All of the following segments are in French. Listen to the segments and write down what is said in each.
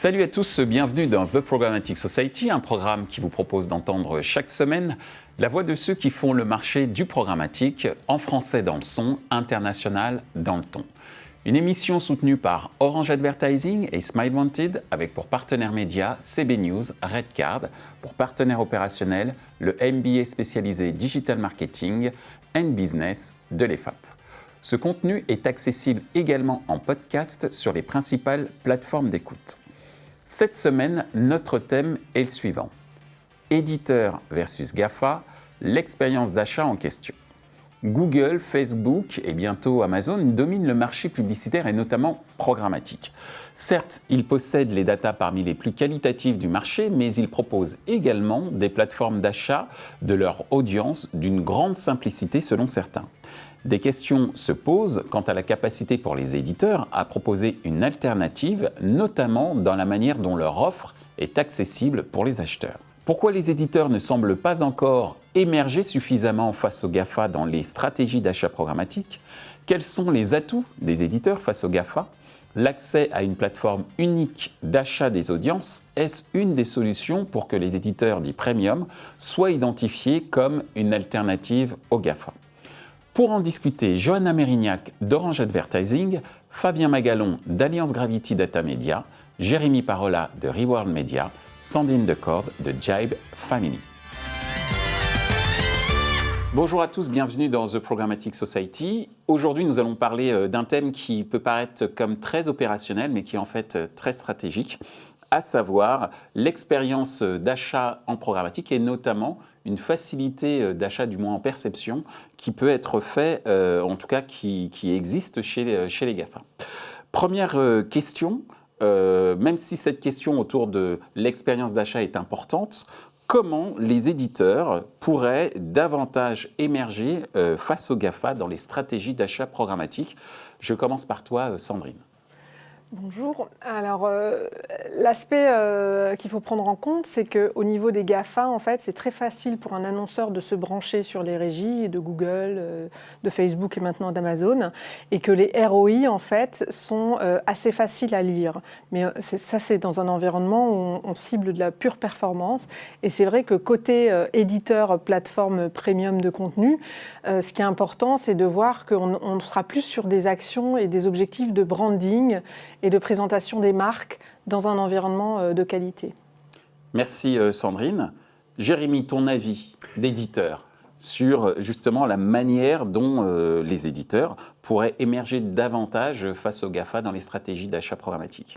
Salut à tous, bienvenue dans The Programmatic Society, un programme qui vous propose d'entendre chaque semaine la voix de ceux qui font le marché du programmatique, en français dans le son, international dans le ton. Une émission soutenue par Orange Advertising et Smile Wanted, avec pour partenaire média CB News, Redcard, pour partenaire opérationnel le MBA spécialisé Digital Marketing and Business de l'EFAP. Ce contenu est accessible également en podcast sur les principales plateformes d'écoute. Cette semaine, notre thème est le suivant. Éditeur versus GAFA, l'expérience d'achat en question. Google, Facebook et bientôt Amazon dominent le marché publicitaire et notamment programmatique. Certes, ils possèdent les datas parmi les plus qualitatives du marché, mais ils proposent également des plateformes d'achat de leur audience d'une grande simplicité selon certains. Des questions se posent quant à la capacité pour les éditeurs à proposer une alternative, notamment dans la manière dont leur offre est accessible pour les acheteurs. Pourquoi les éditeurs ne semblent pas encore émerger suffisamment face aux GAFA dans les stratégies d'achat programmatique? Quels sont les atouts des éditeurs face aux GAFA? L'accès à une plateforme unique d'achat des audiences, est-ce une des solutions pour que les éditeurs dits premium soient identifiés comme une alternative aux GAFA? Pour en discuter, Johanna Mérignac d'Orange Advertising, Fabien Magalon d'Alliance Gravity Data Media, Jérémy Parola de Reworld Media, Sandrine Decorde de Jibe Family. Bonjour à tous, bienvenue dans The Programmatic Society. Aujourd'hui, nous allons parler d'un thème qui peut paraître comme très opérationnel, mais qui est en fait très stratégique, à savoir l'expérience d'achat en programmatique et notamment une facilité d'achat, du moins en perception, qui peut être fait, en tout cas qui existe chez les GAFA. Première question, même si cette question autour de l'expérience d'achat est importante, comment les éditeurs pourraient davantage émerger face aux GAFA dans les stratégies d'achat programmatique? Je commence par toi, Sandrine. Bonjour. Alors, l'aspect qu'il faut prendre en compte, c'est qu'au niveau des GAFA, en fait, c'est très facile pour un annonceur de se brancher sur les régies de Google, de Facebook et maintenant d'Amazon, et que les ROI, en fait, sont assez faciles à lire. Mais ça, c'est dans un environnement où on cible de la pure performance. Et c'est vrai que côté éditeur, plateforme premium de contenu, ce qui est important, c'est de voir qu'on sera plus sur des actions et des objectifs de branding et de présentation des marques dans un environnement de qualité. Merci Sandrine. Jérémy, ton avis d'éditeur sur justement la manière dont les éditeurs pourraient émerger davantage face aux GAFA dans les stratégies d'achat programmatique?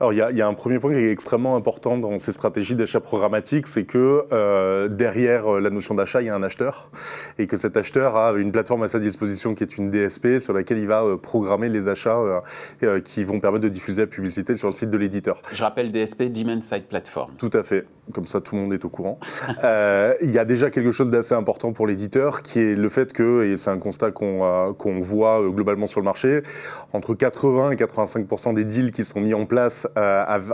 Alors, il y a un premier point qui est extrêmement important dans ces stratégies d'achat programmatique, c'est que derrière la notion d'achat, il y a un acheteur et que cet acheteur a une plateforme à sa disposition qui est une DSP sur laquelle il va programmer les achats qui vont permettre de diffuser la publicité sur le site de l'éditeur. Je rappelle DSP, Demand Side Platform. Tout à fait, comme ça tout le monde est au courant. Il y a déjà quelque chose d'assez important pour l'éditeur qui est le fait que, et c'est un constat qu'on voit globalement sur le marché, entre 80 et 85% des deals qui sont mis en place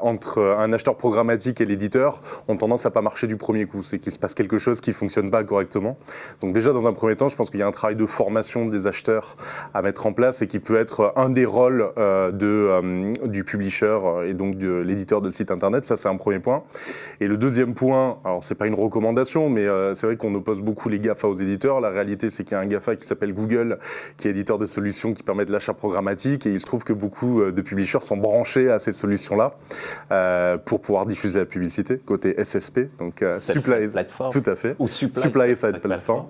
entre un acheteur programmatique et l'éditeur ont tendance à pas marcher du premier coup. C'est qu'il se passe quelque chose qui ne fonctionne pas correctement. Donc déjà, dans un premier temps, je pense qu'il y a un travail de formation des acheteurs à mettre en place et qui peut être un des rôles du publisher et donc de l'éditeur de site internet. Ça, c'est un premier point. Et le deuxième point, alors c'est pas une recommandation, mais c'est vrai qu'on oppose beaucoup les GAFA aux éditeurs. La réalité, c'est qu'il y a un GAFA qui s'appelle Google, qui est éditeur de solutions qui permettent l'achat programmatique. Et il se trouve que beaucoup de publishers sont branchés à ces solutions là pour pouvoir diffuser la publicité côté SSP, donc Supply Platform, tout à fait, ou Supply Side Platform.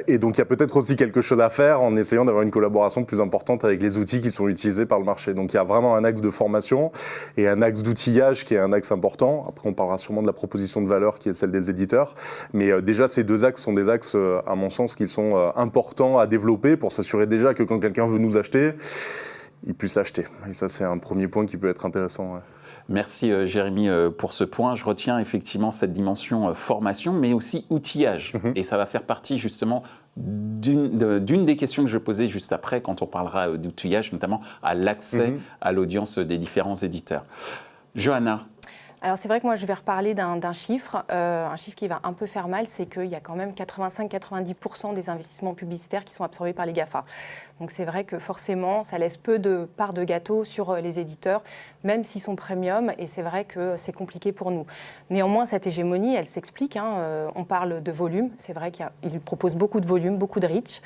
Et donc il y a peut-être aussi quelque chose à faire en essayant d'avoir une collaboration plus importante avec les outils qui sont utilisés par le marché. Donc il y a vraiment un axe de formation et un axe d'outillage qui est un axe important. Après on parlera sûrement de la proposition de valeur qui est celle des éditeurs, mais déjà ces deux axes sont des axes à mon sens qui sont importants à développer pour s'assurer déjà que quand quelqu'un veut nous acheter, il puisse acheter. Et ça, c'est un premier point qui peut être intéressant. Ouais. Merci Jérémy pour ce point. Je retiens effectivement cette dimension formation, mais aussi outillage. Et ça va faire partie justement d'une des questions que je posais juste après, quand on parlera d'outillage, notamment à l'accès à l'audience des différents éditeurs. Johanna. Alors c'est vrai que moi je vais reparler d'un chiffre, un chiffre qui va un peu faire mal, c'est qu'il y a quand même 85-90% des investissements publicitaires qui sont absorbés par les GAFA. Donc c'est vrai que forcément ça laisse peu de part de gâteau sur les éditeurs, même s'ils sont premium, et c'est vrai que c'est compliqué pour nous. Néanmoins cette hégémonie, elle s'explique, on parle de volume, c'est vrai qu'ils proposent beaucoup de volume, beaucoup de reach,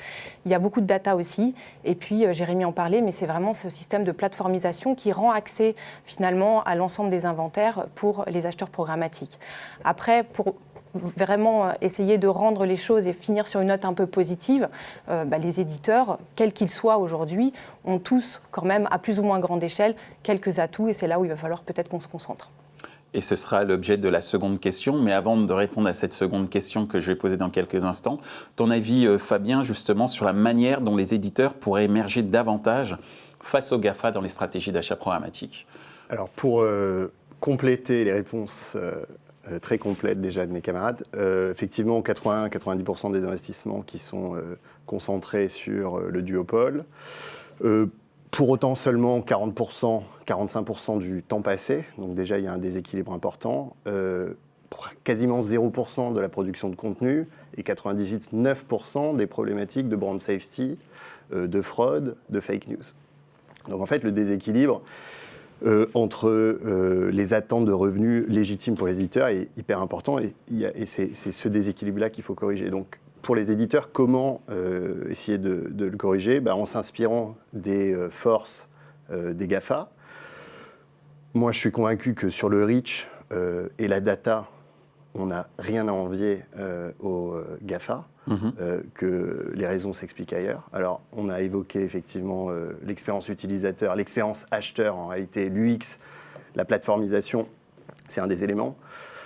il y a beaucoup de data aussi, et puis Jérémy en parlait, mais c'est vraiment ce système de plateformisation qui rend accès finalement à l'ensemble des inventaires pour les acheteurs programmatiques. Après, pour vraiment essayer de rendre les choses et finir sur une note un peu positive, les éditeurs, quels qu'ils soient aujourd'hui, ont tous quand même à plus ou moins grande échelle quelques atouts, et c'est là où il va falloir peut-être qu'on se concentre. Et ce sera l'objet de la seconde question. Mais avant de répondre à cette seconde question que je vais poser dans quelques instants, ton avis, Fabien, justement, sur la manière dont les éditeurs pourraient émerger davantage face aux GAFA dans les stratégies d'achat programmatique? Alors, pour compléter les réponses très complètes déjà de mes camarades, effectivement, 80-90% des investissements qui sont concentrés sur le duopole. Pour autant, seulement 40%, 45% du temps passé, donc déjà il y a un déséquilibre important, quasiment 0% de la production de contenu et 98-9% des problématiques de brand safety, de fraude, de fake news. Donc en fait, le déséquilibre entre les attentes de revenus légitimes pour les éditeurs est hyper important, et c'est ce déséquilibre-là qu'il faut corriger. Donc, pour les éditeurs, comment essayer de le corriger? En s'inspirant des forces des GAFA. Moi, je suis convaincu que sur le reach et la data, on n'a rien à envier aux GAFA, que les raisons s'expliquent ailleurs. Alors, on a évoqué effectivement l'expérience utilisateur, l'expérience acheteur, en réalité, l'UX, la plateformisation, c'est un des éléments.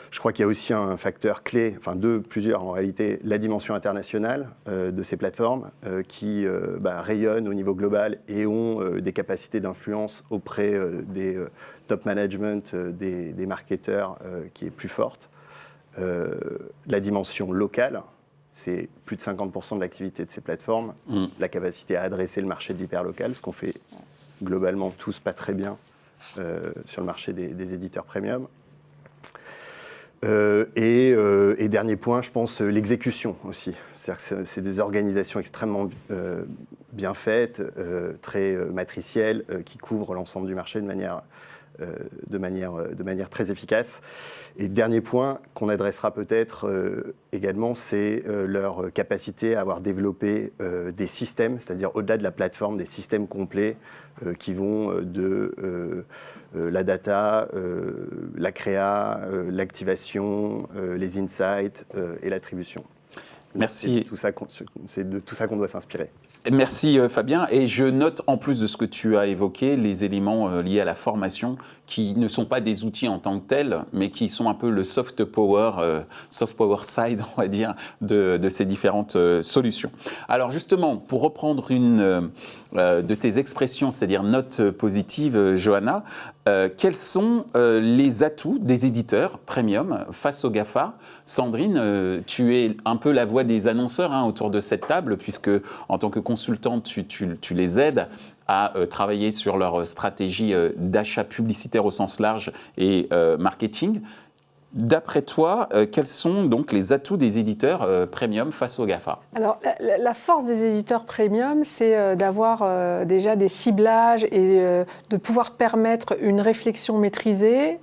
Je crois qu'il y a aussi un facteur clé, enfin plusieurs en réalité, la dimension internationale de ces plateformes qui rayonnent au niveau global et ont des capacités d'influence auprès des top management, des marketeurs qui est plus forte. La dimension locale, c'est plus de 50% de l'activité de ces plateformes, la capacité à adresser le marché de l'hyperlocal, ce qu'on fait globalement tous pas très bien sur le marché des éditeurs premium. Et dernier point, je pense, l'exécution aussi. C'est-à-dire que c'est des organisations extrêmement bien faites, très matricielles, qui couvrent l'ensemble du marché de manière très efficace. Et dernier point qu'on adressera peut-être également, c'est leur capacité à avoir développé des systèmes, c'est-à-dire au-delà de la plateforme, des systèmes complets qui vont de la data, la créa, l'activation, les insights et l'attribution. Merci. C'est de tout ça qu'on doit s'inspirer. Merci Fabien, et je note en plus de ce que tu as évoqué les éléments liés à la formation qui ne sont pas des outils en tant que tels, mais qui sont un peu le soft power side, on va dire, de ces différentes solutions. Alors justement, pour reprendre une de tes expressions, c'est-à-dire note positive, Johanna, quels sont les atouts des éditeurs premium face aux GAFA? Sandrine, tu es un peu la voix des annonceurs autour de cette table, puisque en tant que consultante, tu les aides à travailler sur leur stratégie d'achat publicitaire au sens large et marketing. D'après toi, quels sont donc les atouts des éditeurs premium face aux GAFA? Alors, la force des éditeurs premium, c'est d'avoir déjà des ciblages et de pouvoir permettre une réflexion maîtrisée,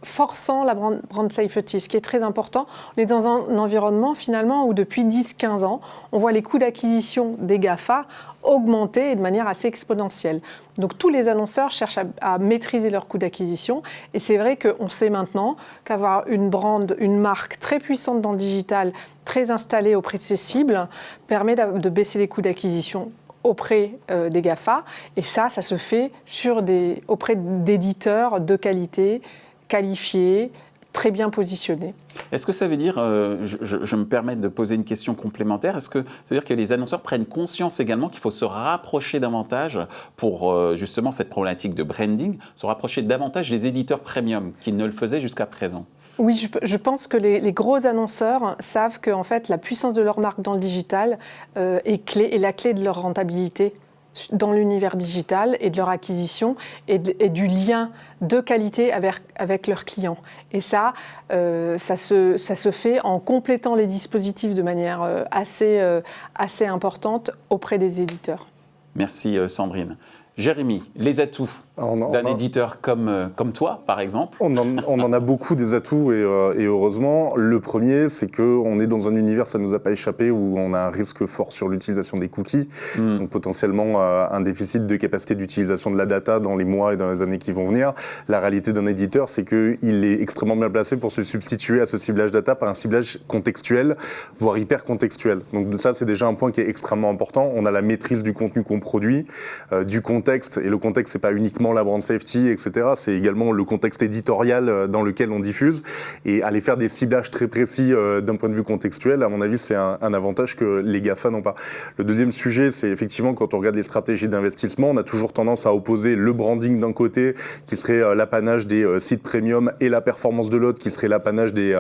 forçant la brand safety, ce qui est très important. On est dans un environnement finalement où depuis 10-15 ans, on voit les coûts d'acquisition des GAFA augmenter de manière assez exponentielle. Donc tous les annonceurs cherchent à maîtriser leurs coûts d'acquisition, et c'est vrai qu'on sait maintenant qu'avoir une marque très puissante dans le digital, très installée auprès de ses cibles, permet de baisser les coûts d'acquisition auprès des GAFA, et ça se fait auprès d'éditeurs de qualité, qualifiés, très bien positionnés. Est-ce que ça veut dire, je me permets de poser une question complémentaire, est-ce que ça veut dire que les annonceurs prennent conscience également qu'il faut se rapprocher davantage pour justement cette problématique de branding, se rapprocher davantage des éditeurs premium qui ne le faisaient jusqu'à présent? Oui, je pense que les gros annonceurs savent que en fait, la puissance de leur marque dans le digital est la clé de leur rentabilité dans l'univers digital et de leur acquisition et du lien de qualité avec leurs clients. Et ça se fait en complétant les dispositifs de manière assez importante auprès des éditeurs. Merci Sandrine. Jérémy, les atouts d'un éditeur comme toi, par exemple? On en a beaucoup des atouts et heureusement. Le premier, c'est qu'on est dans un univers, ça ne nous a pas échappé, où on a un risque fort sur l'utilisation des cookies, donc potentiellement un déficit de capacité d'utilisation de la data dans les mois et dans les années qui vont venir. La réalité d'un éditeur, c'est qu'il est extrêmement bien placé pour se substituer à ce ciblage data par un ciblage contextuel, voire hyper contextuel. Donc ça, c'est déjà un point qui est extrêmement important. On a la maîtrise du contenu qu'on produit, du contexte, et le contexte, c'est pas uniquement la brand safety, etc. C'est également le contexte éditorial dans lequel on diffuse. Et aller faire des ciblages très précis d'un point de vue contextuel, à mon avis, c'est un avantage que les GAFA n'ont pas. Le deuxième sujet, c'est effectivement quand on regarde les stratégies d'investissement, on a toujours tendance à opposer le branding d'un côté, qui serait l'apanage des sites premium, et la performance de l'autre, qui serait l'apanage des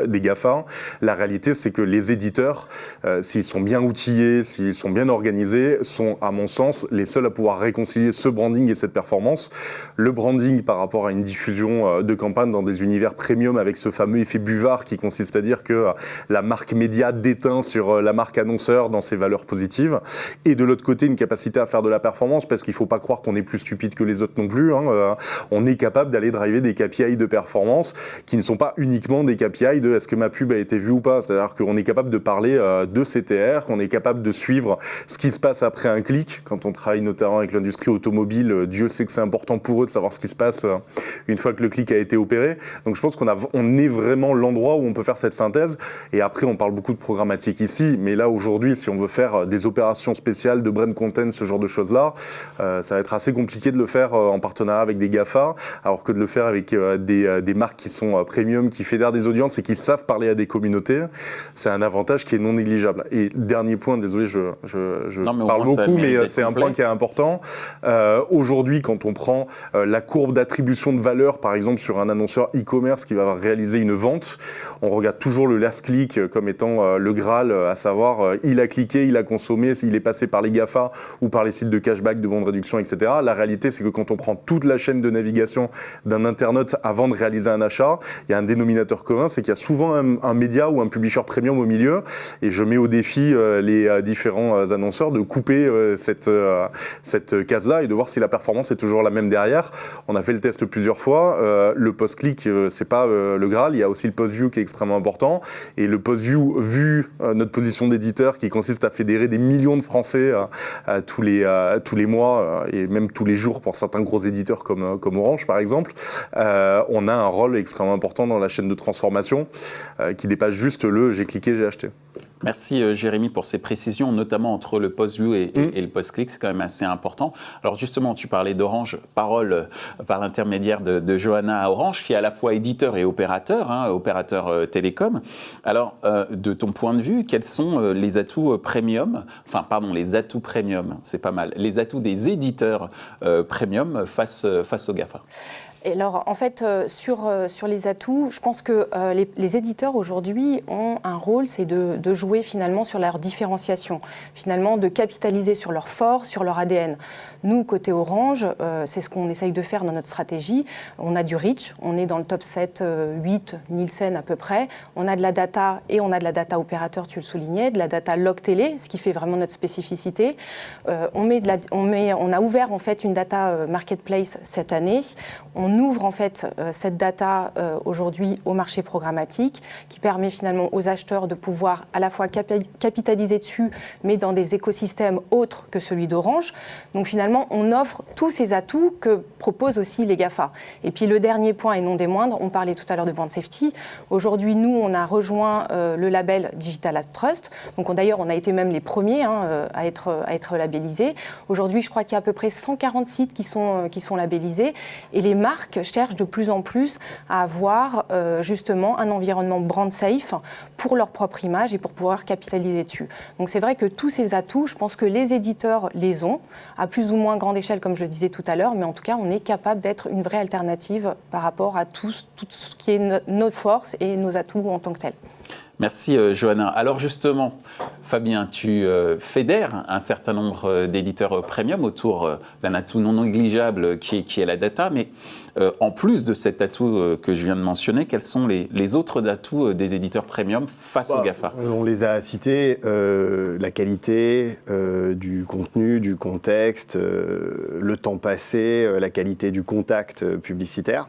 GAFA. La réalité, c'est que les éditeurs, s'ils sont bien outillés, s'ils sont bien organisés, sont, à mon sens, les seuls à pouvoir réconcilier ce branding et cette performance. Le branding par rapport à une diffusion de campagne dans des univers premium avec ce fameux effet buvard qui consiste à dire que la marque média déteint sur la marque annonceur dans ses valeurs positives. Et de l'autre côté, une capacité à faire de la performance, parce qu'il ne faut pas croire qu'on est plus stupide que les autres non plus. On est capable d'aller driver des KPI de performance qui ne sont pas uniquement des KPI de est-ce que ma pub a été vue ou pas. C'est-à-dire qu'on est capable de parler de CTR, qu'on est capable de suivre ce qui se passe après un clic. Quand on travaille notamment avec l'industrie automobile, Dieu sait que c'est important pour eux de savoir ce qui se passe une fois que le clic a été opéré. Donc je pense qu'on est vraiment l'endroit où on peut faire cette synthèse. Et après, on parle beaucoup de programmatique ici, mais là aujourd'hui, si on veut faire des opérations spéciales de brand content, ce genre de choses-là, ça va être assez compliqué de le faire en partenariat avec des GAFA, alors que de le faire avec des marques qui sont premium, qui fédèrent des audiences et qui savent parler à des communautés, c'est un avantage qui est non négligeable. Et dernier point, désolé, je parle beaucoup, mais c'est un point qui est important. Aujourd'hui, quand on prend la courbe d'attribution de valeur, par exemple sur un annonceur e-commerce qui va réaliser une vente, on regarde toujours le last click comme étant le Graal, à savoir il a cliqué, il a consommé, s'il est passé par les GAFA ou par les sites de cashback, de bons de réduction, etc. La réalité, c'est que quand on prend toute la chaîne de navigation d'un internaute avant de réaliser un achat, il y a un dénominateur commun, c'est qu'il y a souvent un média ou un publisher premium au milieu, et je mets au défi les différents annonceurs de couper cette case-là et de voir si la performance est toujours la même derrière. On a fait le test plusieurs fois. Le post-click, c'est pas le Graal. Il y a aussi le post-view qui est extrêmement important. Et le post-view, vu notre position d'éditeur qui consiste à fédérer des millions de Français tous les mois et même tous les jours pour certains gros éditeurs comme Orange, par exemple, on a un rôle extrêmement important dans la chaîne de transformation qui dépasse juste le « j'ai cliqué, j'ai acheté ». Merci Jérémy pour ces précisions, notamment entre le post-view et le post-click, c'est quand même assez important. Alors justement, tu parlais d'Orange, parole par l'intermédiaire de Johanna à Orange, qui est à la fois éditeur et opérateur, opérateur télécom. Alors, de ton point de vue, quels sont les atouts premium, les atouts premium, c'est pas mal, les atouts des éditeurs premium face aux GAFA? Et alors, en fait, sur les atouts, je pense que les éditeurs aujourd'hui ont un rôle, c'est de jouer finalement sur leur différenciation, finalement de capitaliser sur leur fort, sur leur ADN. Nous, côté Orange, c'est ce qu'on essaye de faire dans notre stratégie. On a du reach, on est dans le top 7, 8, Nielsen à peu près. On a de la data et on a de la data opérateur, tu le soulignais, de la data log télé, ce qui fait vraiment notre spécificité. On a ouvert en fait une data marketplace cette année. On ouvre en fait cette data aujourd'hui au marché programmatique qui permet finalement aux acheteurs de pouvoir à la fois capitaliser dessus, mais dans des écosystèmes autres que celui d'Orange. Donc finalement, on offre tous ces atouts que proposent aussi les GAFA. Et puis le dernier point et non des moindres, on parlait tout à l'heure de brand safety. Aujourd'hui, nous, on a rejoint le label Digital Trust. Donc d'ailleurs, on a été même les premiers à être labellisés. Aujourd'hui, je crois qu'il y a à peu près 140 sites qui sont labellisés. Et les marques cherchent de plus en plus à avoir justement un environnement brand safe pour leur propre image et pour pouvoir capitaliser dessus. Donc c'est vrai que tous ces atouts, je pense que les éditeurs les ont, à plus ou moins grande échelle, comme je le disais tout à l'heure, mais en tout cas, on est capable d'être une vraie alternative par rapport à tout ce qui est notre force et nos atouts en tant que tels. Merci Johanna. Alors justement, Fabien, tu fédères un certain nombre d'éditeurs premium autour d'un atout non négligeable qui est la data, mais en plus de cet atout que je viens de mentionner, quels sont les autres atouts des éditeurs premium face aux GAFA? On les a cités, la qualité du contenu, du contexte, le temps passé, la qualité du contact publicitaire.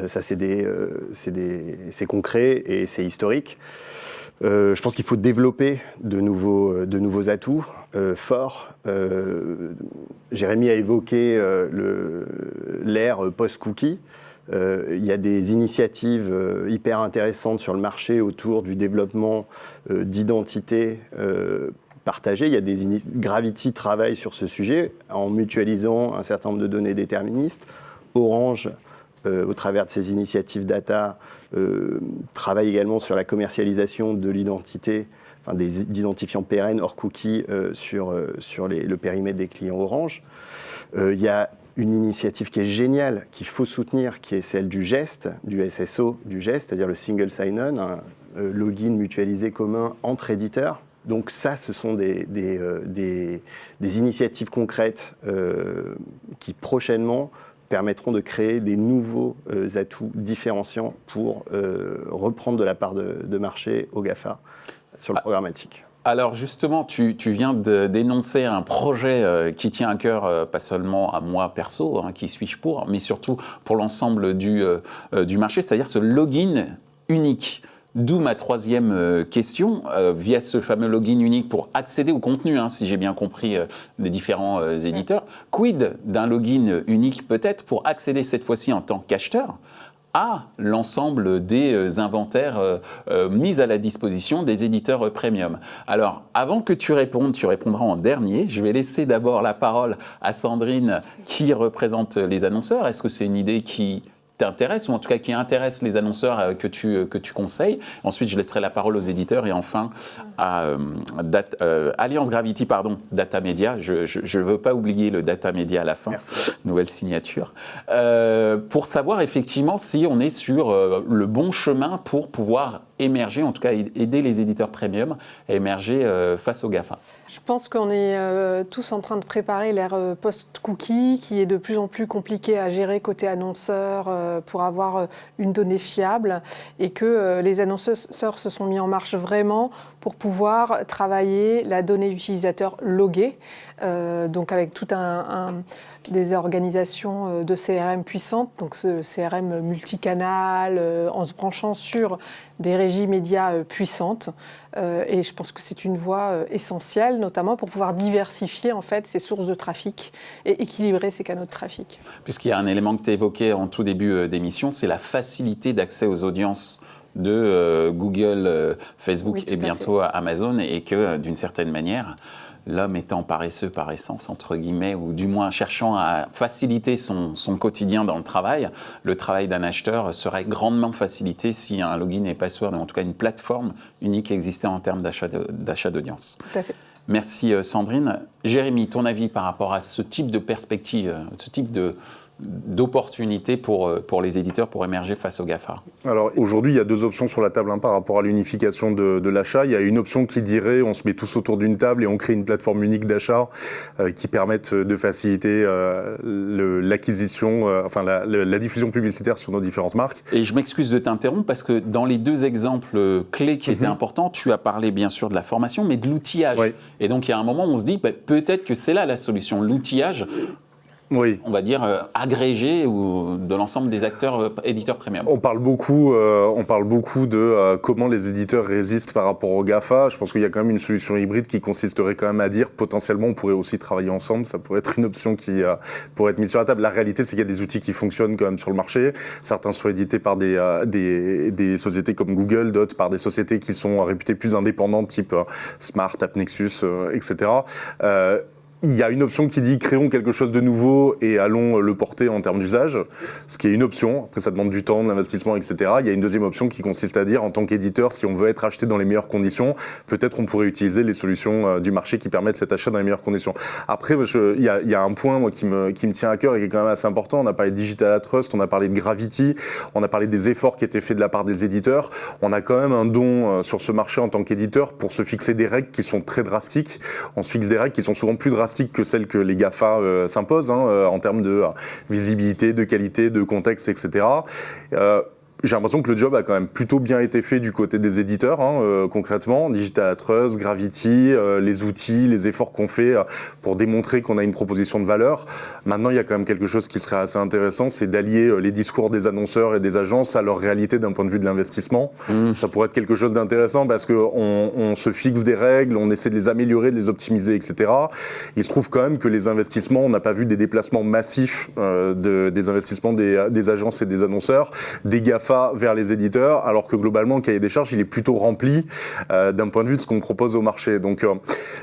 Ça, c'est concret et c'est historique. Je pense qu'il faut développer de nouveaux atouts forts. Jérémy a évoqué l'ère post-cookie. Il y a des initiatives hyper intéressantes sur le marché autour du développement d'identités partagées. Il y a Gravity travaille sur ce sujet en mutualisant un certain nombre de données déterministes. Orange, au travers de ces initiatives data, travaille également sur la commercialisation de l'identité, enfin d'identifiants pérennes hors cookies sur le périmètre des clients Orange. Il y a une initiative qui est géniale, qu'il faut soutenir, qui est celle du geste, du SSO du geste, c'est-à-dire le single sign-on, un login mutualisé commun entre éditeurs. Donc ça, ce sont des initiatives concrètes qui prochainement permettront de créer des nouveaux atouts différenciants pour reprendre de la part de marché au GAFA sur le programmatique. Alors justement, tu viens d'énoncer un projet qui tient à cœur, pas seulement à moi perso, qui suis-je pour, mais surtout pour l'ensemble du marché, c'est-à-dire ce login unique. D'où ma troisième question, via ce fameux login unique pour accéder au contenu, si j'ai bien compris des différents éditeurs. Quid d'un login unique peut-être pour accéder cette fois-ci en tant qu'acheteur à l'ensemble des inventaires mis à la disposition des éditeurs premium. Alors, avant que tu répondes, tu répondras en dernier. Je vais laisser d'abord la parole à Sandrine qui représente les annonceurs. Est-ce que c'est une idée qui t'intéresse, ou en tout cas qui intéresse les annonceurs que tu conseilles? Ensuite, je laisserai la parole aux éditeurs et enfin à Alliance Gravity, Data Media. Je ne veux pas oublier le Data Media à la fin. Merci. Nouvelle signature. Pour savoir effectivement si on est sur le bon chemin pour pouvoir émerger, en tout cas aider les éditeurs premium à émerger face aux GAFA. Je pense qu'on est tous en train de préparer l'ère post-cookie qui est de plus en plus compliquée à gérer côté annonceur pour avoir une donnée fiable et que les annonceurs se sont mis en marche vraiment pour pouvoir travailler la donnée utilisateur loguée, donc avec tout des organisations de CRM puissantes, donc ce CRM multicanal, en se branchant sur des régies médias puissantes. Et je pense que c'est une voie essentielle, notamment pour pouvoir diversifier en fait ces sources de trafic et équilibrer ces canaux de trafic. Puisqu'il y a un élément que tu évoquais en tout début d'émission, c'est la facilité d'accès aux audiences de Google, Facebook Oui, et bientôt Amazon, et que d'une certaine manière, l'homme étant paresseux par essence, entre guillemets, ou du moins cherchant à faciliter son quotidien dans le travail d'un acheteur serait grandement facilité si un login et password, ou en tout cas une plateforme unique existait en termes d'achat d'audience. Tout à fait. Merci Sandrine. Jérémy, ton avis par rapport à ce type de perspective, ce type d'opportunités pour les éditeurs pour émerger face aux GAFA? Alors aujourd'hui, il y a deux options sur la table par rapport à l'unification de l'achat. Il y a une option qui dirait on se met tous autour d'une table et on crée une plateforme unique d'achat qui permette de faciliter l'acquisition, la diffusion publicitaire sur nos différentes marques. Et je m'excuse de t'interrompre parce que dans les deux exemples clés qui étaient importants, tu as parlé bien sûr de la formation, mais de l'outillage. Oui. Et donc il y a un moment où on se dit peut-être que c'est là la solution, l'outillage. Oui. On va dire agrégé ou de l'ensemble des acteurs éditeurs premium. On parle beaucoup de comment les éditeurs résistent par rapport aux GAFA. Je pense qu'il y a quand même une solution hybride qui consisterait quand même à dire potentiellement on pourrait aussi travailler ensemble. Ça pourrait être une option qui pourrait être mise sur la table. La réalité, c'est qu'il y a des outils qui fonctionnent quand même sur le marché. Certains sont édités par des sociétés comme Google, d'autres par des sociétés qui sont réputées plus indépendantes, type Smart, AppNexus, etc. il y a une option qui dit créons quelque chose de nouveau et allons le porter en termes d'usage, ce qui est une option. Après, ça demande du temps, de l'investissement, etc. Il y a une deuxième option qui consiste à dire, en tant qu'éditeur, si on veut être acheté dans les meilleures conditions, peut-être on pourrait utiliser les solutions du marché qui permettent cet achat dans les meilleures conditions. Après, il y a un point moi, qui me tient à cœur et qui est quand même assez important. On a parlé de Digital Trust, on a parlé de Gravity, on a parlé des efforts qui étaient faits de la part des éditeurs. On a quand même un don sur ce marché en tant qu'éditeur pour se fixer des règles qui sont très drastiques. On se fixe des règles qui sont souvent plus drastiques que celles que les GAFA s'imposent en termes de visibilité, de qualité, de contexte, etc. J'ai l'impression que le job a quand même plutôt bien été fait du côté des éditeurs, concrètement. Digital Trust, Gravity, les outils, les efforts qu'on fait pour démontrer qu'on a une proposition de valeur. Maintenant, il y a quand même quelque chose qui serait assez intéressant, c'est d'allier les discours des annonceurs et des agences à leur réalité d'un point de vue de l'investissement. Ça pourrait être quelque chose d'intéressant parce qu'on se fixe des règles, on essaie de les améliorer, de les optimiser, etc. Il se trouve quand même que les investissements, on n'a pas vu des déplacements massifs des investissements des agences et des annonceurs, des GAFA vers les éditeurs, alors que globalement le cahier des charges il est plutôt rempli d'un point de vue de ce qu'on propose au marché. Donc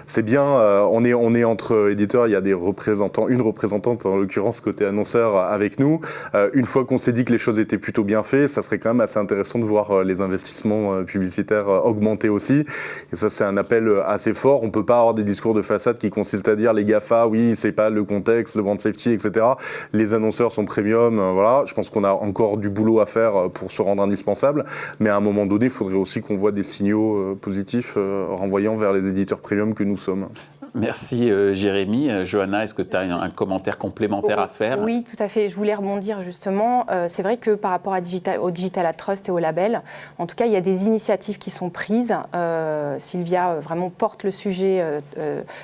c'est bien, on est entre éditeurs, il y a des représentants, une représentante en l'occurrence côté annonceur avec nous. Une fois qu'on s'est dit que les choses étaient plutôt bien faites, ça serait quand même assez intéressant de voir les investissements publicitaires augmenter aussi. Et ça c'est un appel assez fort. On peut pas avoir des discours de façade qui consistent à dire les GAFA, oui c'est pas le contexte, le brand safety, etc. Les annonceurs sont premium, voilà. Je pense qu'on a encore du boulot à faire pour se rendre indispensable, mais à un moment donné, il faudrait aussi qu'on voit des signaux positifs renvoyant vers les éditeurs premium que nous sommes. Merci Jérémy. Johanna, est-ce que tu as un commentaire complémentaire à faire ? Oui, tout à fait. Je voulais rebondir justement. C'est vrai que par rapport au Digital Trust et au label, en tout cas, il y a des initiatives qui sont prises. Sylvia vraiment porte le sujet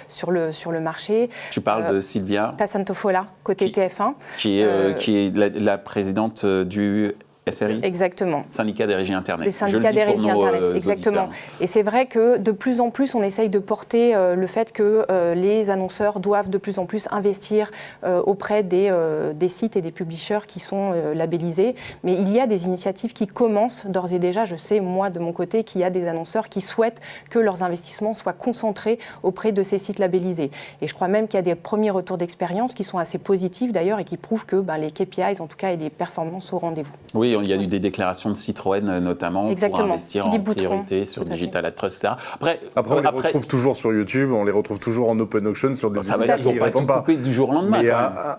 sur le marché. Tu parles de Sylvia Tassantofola, côté TF1. Qui est la présidente du SRI. Exactement. Syndicat des régies Internet. Les syndicats des régies Internet, exactement. Et c'est vrai que de plus en plus, on essaye de porter le fait que les annonceurs doivent de plus en plus investir auprès des sites et des publishers qui sont labellisés. Mais il y a des initiatives qui commencent d'ores et déjà. Je sais, moi, de mon côté, qu'il y a des annonceurs qui souhaitent que leurs investissements soient concentrés auprès de ces sites labellisés. Et je crois même qu'il y a des premiers retours d'expérience qui sont assez positifs d'ailleurs et qui prouvent que les KPIs, en tout cas, et les performances au rendez-vous. Oui, il y a eu des déclarations de Citroën notamment pour investir en priorité sur Digital Trust, etc. Après, on les retrouve toujours sur YouTube, on les retrouve toujours en open auction sur des ça va dire qu'ils ne vont pas tout couper du jour au lendemain.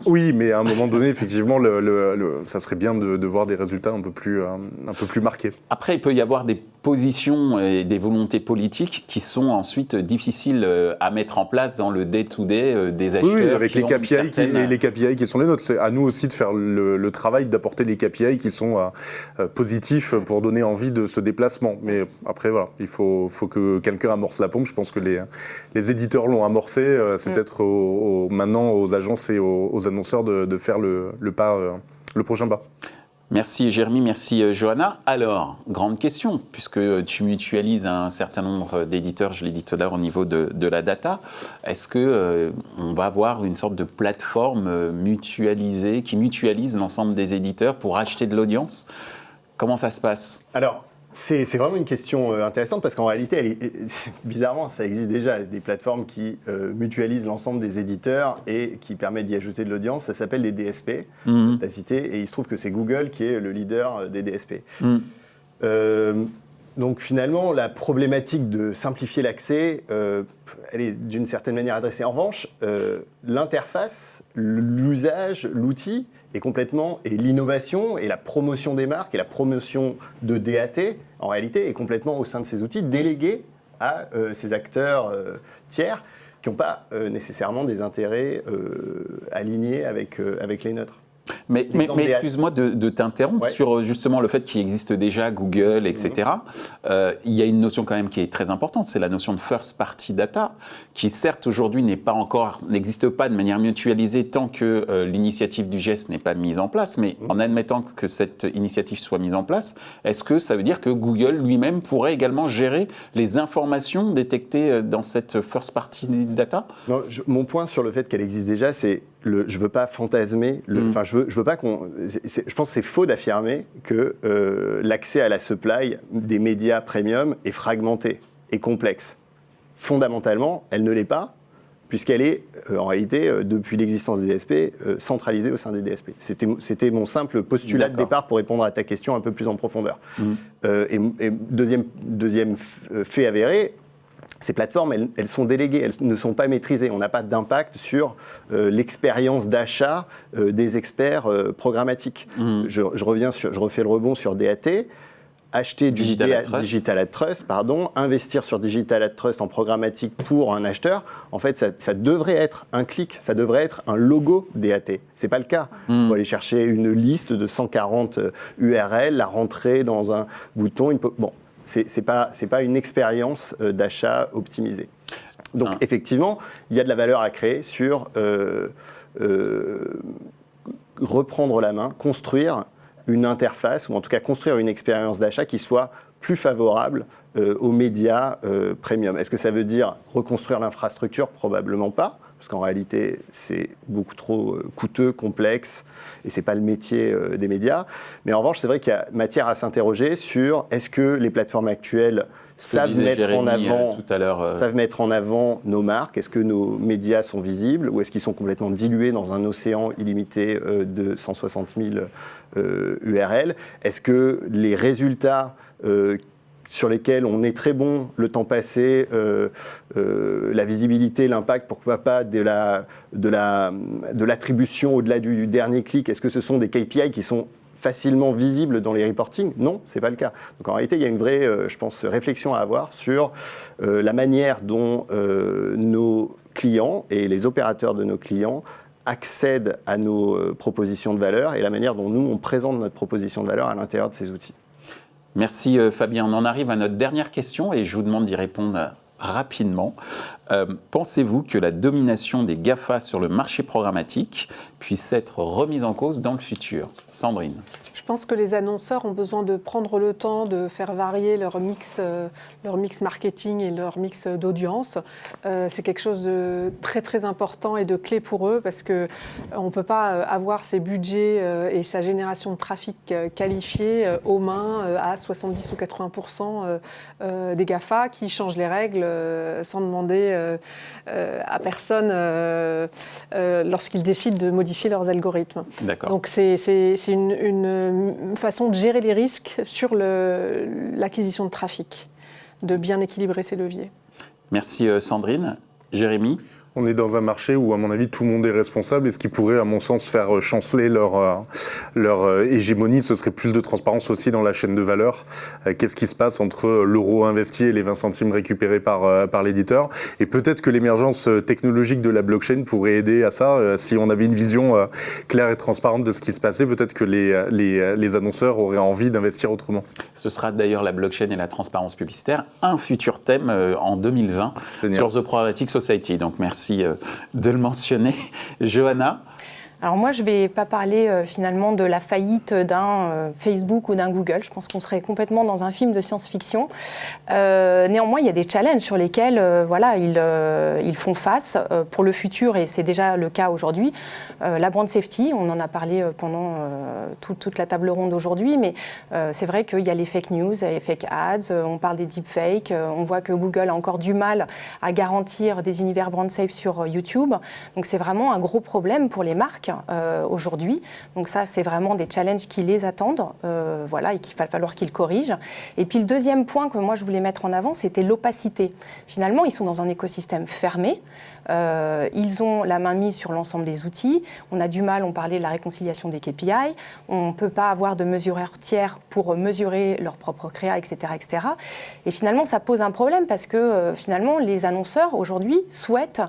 Oui, mais à un moment donné, effectivement, ça serait bien de voir des résultats un peu plus marqués. Après, il peut y avoir des positions et des volontés politiques qui sont ensuite difficiles à mettre en place dans le day-to-day des acheteurs. Oui, avec les KPI qui sont les nôtres. C'est à nous aussi de faire le travail d'apporter les KPI qui sont positifs pour donner envie de ce déplacement. Mais après, voilà, il faut que quelqu'un amorce la pompe. Je pense que les éditeurs l'ont amorcé. C'est peut-être maintenant aux agences et aux annonceurs de faire le prochain pas. Merci Jérémy, merci Johanna. Alors, grande question, puisque tu mutualises un certain nombre d'éditeurs, je l'ai dit tout à l'heure au niveau de la data, est-ce qu'on va avoir une sorte de plateforme mutualisée qui mutualise l'ensemble des éditeurs pour acheter de l'audience ? Comment ça se passe ? Alors, c'est vraiment une question intéressante parce qu'en réalité, bizarrement, ça existe déjà, des plateformes qui mutualisent l'ensemble des éditeurs et qui permettent d'y ajouter de l'audience. Ça s'appelle des DSP, t'as cité, et il se trouve que c'est Google qui est le leader des DSP. Donc finalement, la problématique de simplifier l'accès, elle est d'une certaine manière adressée. En revanche, l'interface, l'usage, l'outil et l'innovation et la promotion des marques et la promotion de DAT, en réalité, est complètement au sein de ces outils délégués à ces acteurs tiers qui n'ont pas nécessairement des intérêts alignés avec les nôtres. Mais excuse-moi de t'interrompre sur justement le fait qu'il existe déjà Google, etc. Il y a une notion quand même qui est très importante, c'est la notion de first party data, qui certes aujourd'hui n'existe pas de manière mutualisée tant que l'initiative du geste n'est pas mise en place, mais en admettant que cette initiative soit mise en place, est-ce que ça veut dire que Google lui-même pourrait également gérer les informations détectées dans cette first party data ? Non, mon point sur le fait qu'elle existe déjà, c'est je veux pas fantasmer, je veux pas je pense que c'est faux d'affirmer que l'accès à la supply des médias premium est fragmenté et complexe. Fondamentalement, elle ne l'est pas. puisqu'elle est, en réalité, depuis l'existence des DSP, centralisée au sein des DSP. C'était mon simple postulat de départ pour répondre à ta question un peu plus en profondeur. Et deuxième fait avéré, ces plateformes, elles sont déléguées, elles ne sont pas maîtrisées. On n'a pas d'impact sur l'expérience d'achat des experts programmatiques. Je refais le rebond sur DAT. Acheter du Digital Ad Trust, investir sur Digital Ad Trust en programmatique pour un acheteur, en fait, ça devrait être un clic, ça devrait être un logo DAT. C'est pas le cas. Il faut aller chercher une liste de 140 URL, la rentrer dans un bouton. Bon, c'est pas une expérience d'achat optimisée. Donc, effectivement, il y a de la valeur à créer sur reprendre la main, construire une interface, ou en tout cas construire une expérience d'achat qui soit plus favorable aux médias premium. Est-ce que ça veut dire reconstruire l'infrastructure ? Probablement pas, parce qu'en réalité, c'est beaucoup trop coûteux, complexe, et ce n'est pas le métier des médias. Mais en revanche, c'est vrai qu'il y a matière à s'interroger sur est-ce que les plateformes actuelles savent mettre en avant nos marques. Est-ce que nos médias sont visibles ou est-ce qu'ils sont complètement dilués dans un océan illimité de 160 000 URL? Est-ce que les résultats sur lesquels on est très bon le temps passé, la visibilité, l'impact, pourquoi pas de l'attribution au-delà du dernier clic, est-ce que ce sont des KPI qui sont facilement visible dans les reportings? Non, ce n'est pas le cas. Donc en réalité, il y a une vraie, je pense, réflexion à avoir sur la manière dont nos clients et les opérateurs de nos clients accèdent à nos propositions de valeur et la manière dont nous, on présente notre proposition de valeur à l'intérieur de ces outils. Merci Fabien. On en arrive à notre dernière question et je vous demande d'y répondre rapidement. Pensez-vous que la domination des GAFA sur le marché programmatique puisse être remise en cause dans le futur? Sandrine. Je pense que les annonceurs ont besoin de prendre le temps de faire varier leur mix marketing et leur mix d'audience. C'est quelque chose de très très important et de clé pour eux parce qu'on ne peut pas avoir ses budgets et sa génération de trafic qualifié aux mains à 70 ou 80% des GAFA qui changent les règles sans demander à personne lorsqu'ils décident de modifier leurs algorithmes. D'accord. Donc c'est une façon de gérer les risques sur l'acquisition de trafic, de bien équilibrer ces leviers. Merci Sandrine. Jérémy? On est dans un marché où, à mon avis, tout le monde est responsable et ce qui pourrait, à mon sens, faire chanceler leur hégémonie, ce serait plus de transparence aussi dans la chaîne de valeur. Qu'est-ce qui se passe entre l'euro investi et les 20 centimes récupérés par l'éditeur? Et peut-être que l'émergence technologique de la blockchain pourrait aider à ça. Si on avait une vision claire et transparente de ce qui se passait, peut-être que les annonceurs auraient envie d'investir autrement. Ce sera d'ailleurs la blockchain et la transparence publicitaire, un futur thème en 2020 sur The Programmatic Society. Donc merci de le mentionner. Johanna? Alors moi, je ne vais pas parler finalement de la faillite d'un Facebook ou d'un Google. Je pense qu'on serait complètement dans un film de science-fiction. Néanmoins, il y a des challenges sur lesquels ils font face pour le futur, et c'est déjà le cas aujourd'hui. La brand safety, on en a parlé pendant toute la table ronde aujourd'hui, mais c'est vrai qu'il y a les fake news, les fake ads, on parle des deepfakes, on voit que Google a encore du mal à garantir des univers brand safe sur YouTube. Donc c'est vraiment un gros problème pour les marques aujourd'hui. Donc ça, c'est vraiment des challenges qui les attendent, et qu'il va falloir qu'ils corrigent. Et puis le deuxième point que moi je voulais mettre en avant, c'était l'opacité. Finalement, ils sont dans un écosystème fermé. Ils ont la main mise sur l'ensemble des outils. On a du mal, on parlait de la réconciliation des KPI. On ne peut pas avoir de mesureurs tiers pour mesurer leur propre créa, etc., etc. Et finalement, ça pose un problème parce que finalement, les annonceurs aujourd'hui souhaitent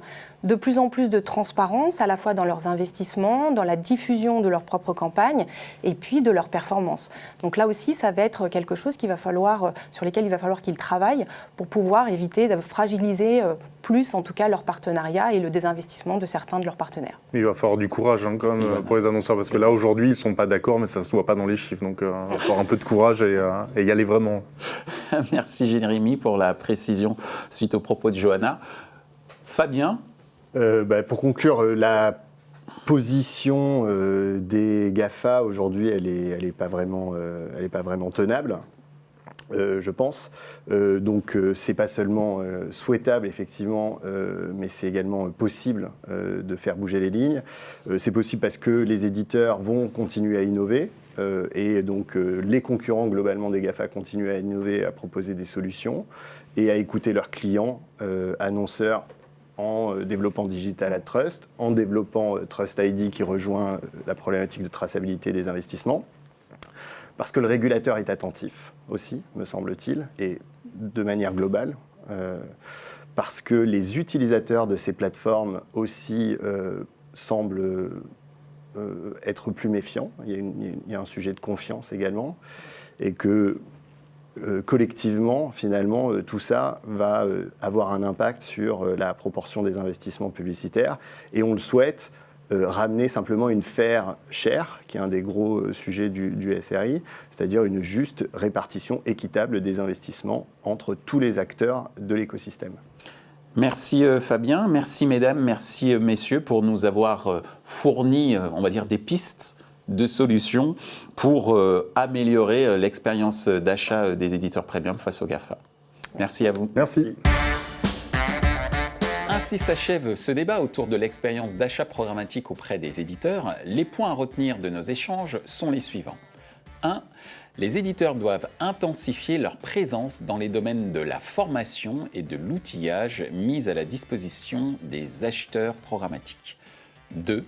de plus en plus de transparence, à la fois dans leurs investissements, dans la diffusion de leur propre campagne et puis de leurs performances. Donc là aussi, ça va être quelque chose sur lequel il va falloir qu'ils travaillent pour pouvoir éviter de fragiliser plus, en tout cas, leur partenariat et le désinvestissement de certains de leurs partenaires. Il va falloir du courage quand même pour les annonceurs, parce que là, aujourd'hui, ils ne sont pas d'accord, mais ça ne se voit pas dans les chiffres. Donc, il va falloir un peu de courage et y aller vraiment. Merci Jérémy pour la précision suite aux propos de Johanna. Fabien? Pour conclure, la position des GAFA aujourd'hui, elle est pas vraiment tenable. je pense. Donc, c'est pas seulement souhaitable, effectivement, mais c'est également possible de faire bouger les lignes. C'est possible parce que les éditeurs vont continuer à innover. Et donc, les concurrents, globalement, des GAFA continuent à innover, à proposer des solutions et à écouter leurs clients, annonceurs, en développant Digital at Trust, en développant Trust ID qui rejoint la problématique de traçabilité des investissements. Parce que le régulateur est attentif aussi, me semble-t-il, et de manière globale. Parce que les utilisateurs de ces plateformes aussi semblent être plus méfiants. Il y a un sujet de confiance également. Et que collectivement, finalement, tout ça va avoir un impact sur la proportion des investissements publicitaires. Et on le souhaite, ramener simplement une fair share, qui est un des gros sujets du SRI, c'est-à-dire une juste répartition équitable des investissements entre tous les acteurs de l'écosystème. Merci Fabien, merci mesdames, merci messieurs pour nous avoir fourni, on va dire, des pistes de solutions pour améliorer l'expérience d'achat des éditeurs premium face aux GAFA. Merci à vous. Merci. Ainsi s'achève ce débat autour de l'expérience d'achat programmatique auprès des éditeurs. Les points à retenir de nos échanges sont les suivants. 1. Les éditeurs doivent intensifier leur présence dans les domaines de la formation et de l'outillage mis à la disposition des acheteurs programmatiques. 2.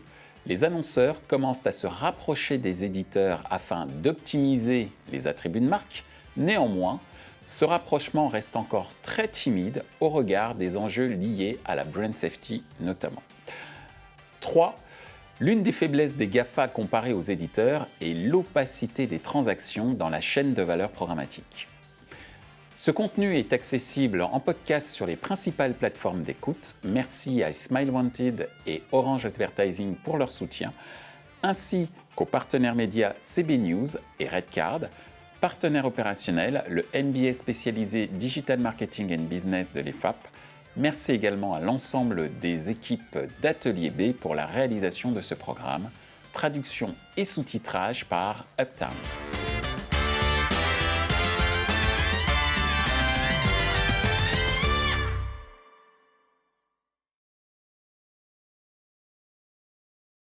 Les annonceurs commencent à se rapprocher des éditeurs afin d'optimiser les attributs de marque. Néanmoins, ce rapprochement reste encore très timide au regard des enjeux liés à la brand safety notamment. 3. L'une des faiblesses des GAFA comparées aux éditeurs est l'opacité des transactions dans la chaîne de valeur programmatique. Ce contenu est accessible en podcast sur les principales plateformes d'écoute. Merci à Smile Wanted et Orange Advertising pour leur soutien, ainsi qu'aux partenaires médias CB News et Redcard, partenaire opérationnel, le MBA spécialisé Digital Marketing and Business de l'EFAP. Merci également à l'ensemble des équipes d'Atelier B pour la réalisation de ce programme. Traduction et sous-titrage par Uptown.